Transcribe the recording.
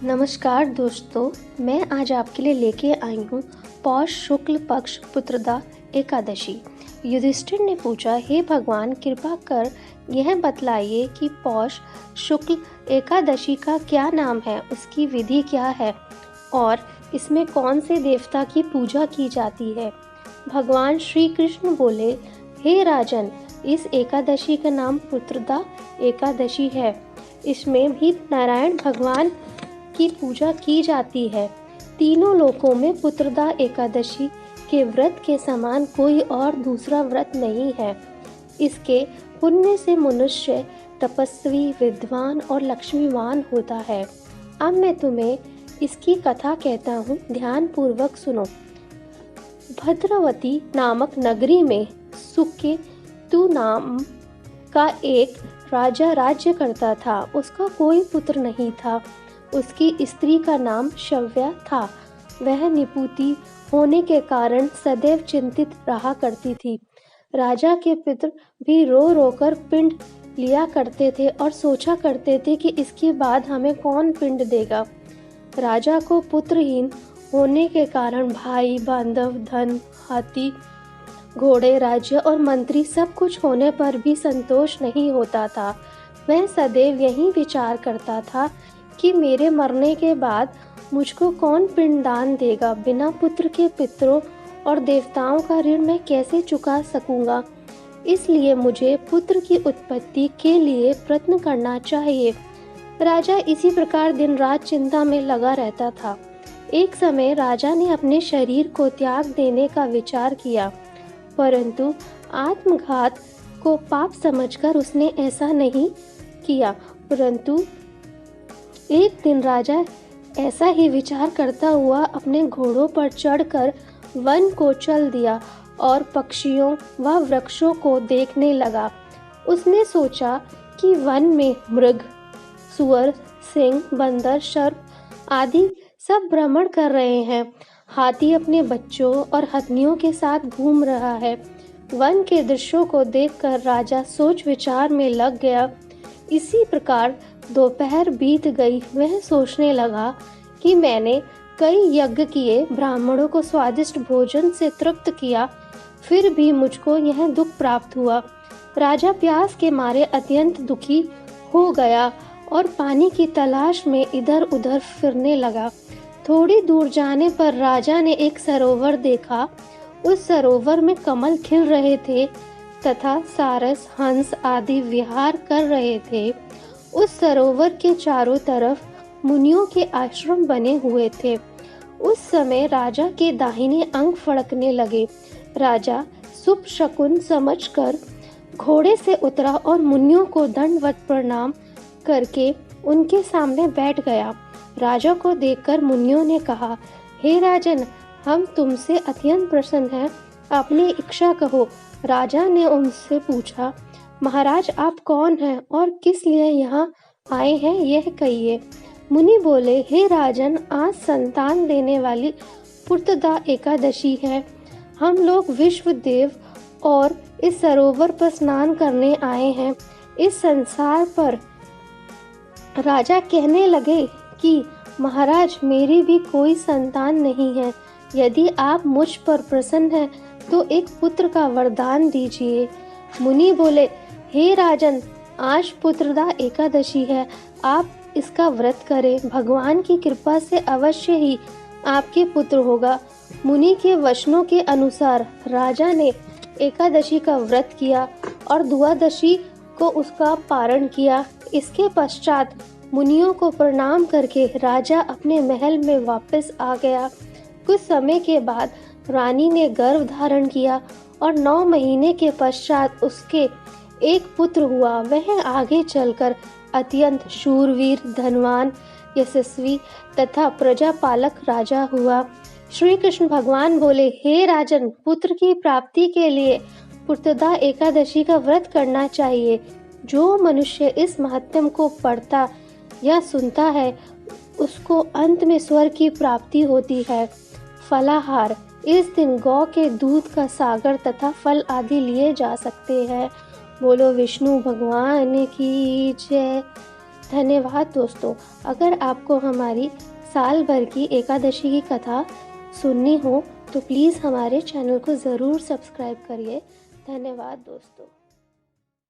नमस्कार दोस्तों, मैं आज आपके लिए लेके आई हूँ पौष शुक्ल पक्ष पुत्रदा एकादशी। युधिष्ठिर ने पूछा, हे भगवान कृपा कर यह बतलाइए कि पौष शुक्ल एकादशी का क्या नाम है, उसकी विधि क्या है और इसमें कौन से देवता की पूजा की जाती है। भगवान श्री कृष्ण बोले, हे राजन, इस एकादशी का नाम पुत्रदा एकादशी है। इसमें भी नारायण भगवान की पूजा की जाती है। तीनों लोकों में पुत्रदा एकादशी के व्रत के समान कोई और दूसरा व्रत नहीं है। इसके पुण्य से मनुष्य तपस्वी, विद्वान और लक्ष्मीवान होता है। अब मैं तुम्हें इसकी कथा कहता हूँ, ध्यान पूर्वक सुनो। भद्रवती नामक नगरी में सुकेतु नाम का एक राजा राज्य करता था। उसका कोई पुत्र नहीं था। उसकी स्त्री का नाम शव्या था। वह निपुति होने के कारण सदैव चिंतित रहा करती थी। राजा के पितर भी रो रो कर पिंड लिया करते थे और सोचा करते थे कि इसके बाद हमें कौन पिंड देगा। राजा को पुत्रहीन होने के कारण भाई, बांधव, धन, हाथी, घोड़े, राज्य और मंत्री सब कुछ होने पर भी संतोष नहीं होता था। वह सदैव यही विचार करता था कि मेरे मरने के बाद मुझको कौन पिंडदान देगा। बिना पुत्र के पितरों और देवताओं का ऋण मैं कैसे चुका सकूंगा। इसलिए मुझे पुत्र की उत्पत्ति के लिए प्रयत्न करना चाहिए। राजा इसी प्रकार दिन रात चिंता में लगा रहता था। एक समय राजा ने अपने शरीर को त्याग देने का विचार किया, परंतु आत्मघात को पाप समझकर उसने ऐसा नहीं किया। परंतु एक दिन राजा ऐसा ही विचार करता हुआ अपने घोड़ों पर चढ़कर वन को चल दिया और पक्षियों व वृक्षों को देखने लगा। उसने सोचा कि वन में मृग, सुअर, सिंह, बंदर, सर्प आदि सब भ्रमण कर रहे हैं। हाथी अपने बच्चों और हथनियों के साथ घूम रहा है। वन के दृश्यों को देखकर राजा सोच विचार में लग गया। इसी प्रकार दोपहर बीत गई। वह सोचने लगा कि मैंने कई यज्ञ किए, ब्राह्मणों को स्वादिष्ट भोजन से तृप्त किया, फिर भी मुझको यह दुख प्राप्त हुआ। राजा प्यास के मारे अत्यंत दुखी हो गया और पानी की तलाश में इधर उधर फिरने लगा। थोड़ी दूर जाने पर राजा ने एक सरोवर देखा। उस सरोवर में कमल खिल रहे थे तथा सारस, हंस आदि विहार कर रहे थे। उस सरोवर के चारों तरफ मुनियों के आश्रम बने हुए थे। उस समय राजा के दाहिने अंग फड़कने लगे। राजा शुभ शकुन समझकर घोड़े से उतरा और मुनियों को दंडवत प्रणाम करके उनके सामने बैठ गया। राजा को देखकर मुनियों ने कहा, हे राजन, हम तुमसे अत्यंत प्रसन्न हैं, अपनी इच्छा कहो। राजा ने उनसे पूछा, महाराज आप कौन हैं और किस लिए यहाँ आए हैं, यह कहिए। मुनि बोले, हे राजन, आज संतान देने वाली पुत्रदा एकादशी है। हम लोग विश्व देव और इस सरोवर पर स्नान करने आए हैं। इस संसार पर राजा कहने लगे कि महाराज मेरी भी कोई संतान नहीं है। यदि आप मुझ पर प्रसन्न हैं तो एक पुत्र का वरदान दीजिए। मुनि बोले, हे राजन, आज पुत्रदा एकादशी है, आप इसका व्रत करें। भगवान की कृपा से अवश्य ही आपके पुत्र होगा। मुनि के वचनों के अनुसार राजा ने एकादशी का व्रत किया और द्वादशी को उसका पारण किया। इसके पश्चात मुनियों को प्रणाम करके राजा अपने महल में वापस आ गया। कुछ समय के बाद रानी ने गर्भ धारण किया और 9 महीने के पश्चात उसके एक पुत्र हुआ। वह आगे चलकर अत्यंत शूरवीर, धनवान, यशस्वी तथा प्रजापालक राजा हुआ। श्री कृष्ण भगवान बोले, हे राजन, पुत्र की प्राप्ति के लिए पुत्रदा एकादशी का व्रत करना चाहिए। जो मनुष्य इस महात्म्य को पढ़ता या सुनता है उसको अंत में स्वर्ग की प्राप्ति होती है। फलाहार, इस दिन गौ के दूध का सागर तथा फल आदि लिए जा सकते हैं। बोलो विष्णु भगवान की जय। धन्यवाद दोस्तों। अगर आपको हमारी साल भर की एकादशी की कथा सुननी हो तो प्लीज़ हमारे चैनल को ज़रूर सब्सक्राइब करिए। धन्यवाद दोस्तों।